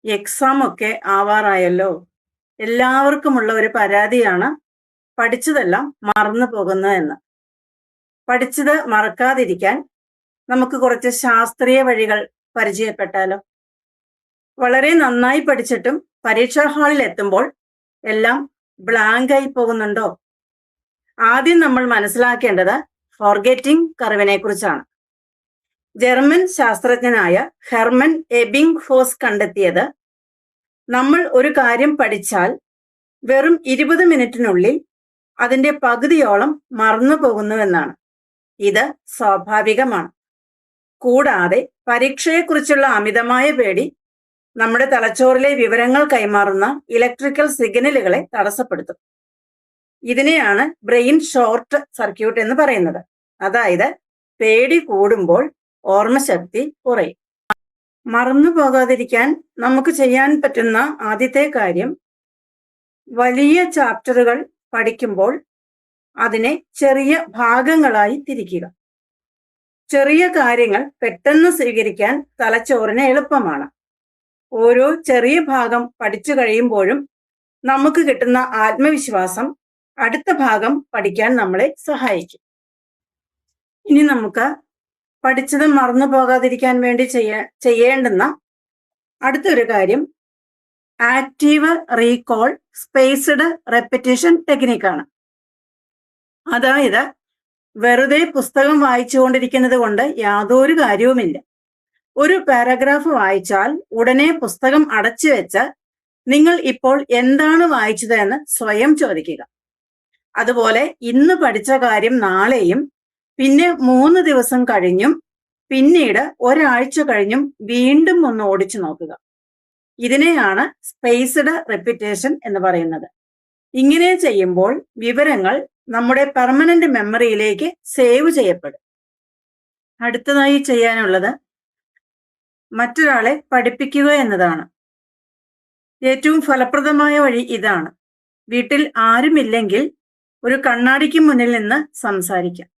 Exam ഒക്കെ ആവാറായല്ലോ. എല്ലാവർക്കുമുള്ള ഒരു പരാതിയാണ് പഠിച്ചതെല്ലാം മറന്നു പോകുന്നതെന്ന്. പഠിച്ചത് മറക്കാതിരിക്കാൻ നമുക്ക് കുറച്ച് ശാസ്ത്രീയ വഴികൾ പരിചയപ്പെട്ടാലോ? വളരെ നന്നായി പഠിച്ചിട്ടും പരീക്ഷാ ഹാളിൽ എത്തുമ്പോൾ എല്ലാം ബ്ലാങ്ക് ആയി പോകുന്നുണ്ടോ? ആദ്യം നമ്മൾ മനസ്സിലാക്കേണ്ടത് ഫോർഗെറ്റിംഗ് കർവിനെ കുറിച്ചാണ്. ജർമ്മൻ ശാസ്ത്രജ്ഞനായ ഹെർമൻ എബിംഗ്ഹോസ് കണ്ടെത്തിയത് നമ്മൾ ഒരു കാര്യം പഠിച്ചാൽ വെറും 20 മിനിറ്റിനുള്ളിൽ അതിന്റെ പകുതിയോളം മറന്നു പോകുന്നുവെന്നാണ്. ഇത് സ്വാഭാവികമാണ്. കൂടാതെ പരീക്ഷയെക്കുറിച്ചുള്ള അമിതമായ പേടി നമ്മുടെ തലച്ചോറിലെ വിവരങ്ങൾ കൈമാറുന്ന ഇലക്ട്രിക്കൽ സിഗ്നലുകളെ തടസ്സപ്പെടുത്തും. ഇതിനെയാണ് ബ്രെയിൻ ഷോർട്ട് സർക്യൂട്ട് എന്ന് പറയുന്നത്. അതായത് പേടി കൂടുമ്പോൾ ഓർമ്മശക്തി കുറയും. മറന്നു പോകാതിരിക്കാൻ നമുക്ക് ചെയ്യാൻ പറ്റുന്ന ആദ്യത്തെ കാര്യം, വലിയ ചാപ്റ്ററുകൾ പഠിക്കുമ്പോൾ അതിനെ ചെറിയ ഭാഗങ്ങളായി തിരിക്കുക. ചെറിയ കാര്യങ്ങൾ പെട്ടെന്ന് സ്വീകരിക്കാൻ തലച്ചോറിന് എളുപ്പമാണ്. ഓരോ ചെറിയ ഭാഗം പഠിച്ചു കഴിയുമ്പോഴും നമുക്ക് കിട്ടുന്ന ആത്മവിശ്വാസം അടുത്ത ഭാഗം പഠിക്കാൻ നമ്മളെ സഹായിക്കും. ഇനി നമുക്ക് പഠിച്ചത് മറന്നു പോകാതിരിക്കാൻ വേണ്ടി ചെയ്യേണ്ടുന്ന അടുത്തൊരു കാര്യം ആക്റ്റീവ് റീകോൾ സ്പേസ്ഡ് റെപ്പിറ്റേഷൻ ടെക്നിക്കാണ്. അതായത് വെറുതെ പുസ്തകം വായിച്ചുകൊണ്ടിരിക്കുന്നത് കൊണ്ട് യാതൊരു കാര്യവുമില്ല. ഒരു പാരഗ്രാഫ് വായിച്ചാൽ ഉടനെ പുസ്തകം അടച്ചു വെച്ച് നിങ്ങൾ ഇപ്പോൾ എന്താണ് വായിച്ചത് എന്ന് സ്വയം ചോദിക്കുക. അതുപോലെ ഇന്ന് പഠിച്ച കാര്യം നാളെയും, പിന്നെ 3 ദിവസം കഴിഞ്ഞും, പിന്നീട് ഒരാഴ്ച കഴിഞ്ഞും വീണ്ടും ഒന്ന് ഓടിച്ചു നോക്കുക. ഇതിനെയാണ് സ്പേസ്ഡ് റെപ്പിറ്റേഷൻ എന്ന് പറയുന്നത്. ഇങ്ങനെ ചെയ്യുമ്പോൾ വിവരങ്ങൾ നമ്മുടെ പെർമനന്റ് മെമ്മറിയിലേക്ക് സേവ് ചെയ്യപ്പെടും. അടുത്തതായി ചെയ്യാനുള്ളത് മറ്റൊരാളെ പഠിപ്പിക്കുക എന്നതാണ്. ഏറ്റവും ഫലപ്രദമായ വഴി ഇതാണ്. വീട്ടിൽ ആരുമില്ലെങ്കിൽ ഒരു കണ്ണാടിക്ക് മുന്നിൽ നിന്ന് സംസാരിക്കാം.